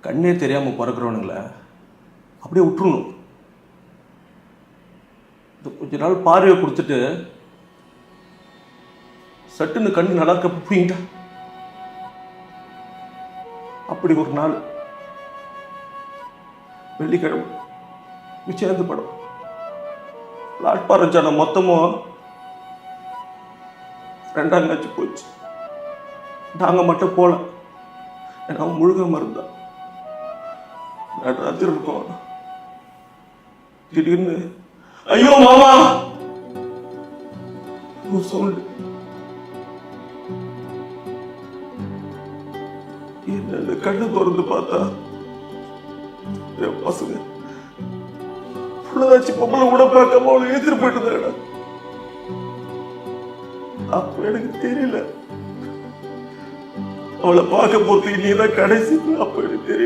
கண்ணே தெரியாமல் பிறக்கிறவனுங்கள அப்படியே விட்டுருணும். கொஞ்ச நாள் பார்வையை கொடுத்துட்டு சட்டுன்னு கண்ணு நல்லா இருக்க புரியுங்களா? அப்படி ஒரு நாள் வெள்ளிக்கிழமை விஜயந்து படம் பிளாட்பாரம் மொத்தமும் 2ஆம் காட்சி போச்சு. நாங்க மட்டும் போல, ஏன்னா முழுகாம இருந்தா நடுராத்திரி இருக்கோம். திடீர்னு ஐயோ மாமா சவுண்டு. என்ன கண்ணு திறந்து பார்த்தா என் பசங்க புள்ளதாச்சு பொம்பளை கூட பார்க்காம அவளை எழுதிட்டு போயிட்டு இருந்தாடா. அப்ப எனக்கு தெரியல அவளை பார்க்க போறது நீதான் கடைசி. அப்ப எனக்கு தெரியல.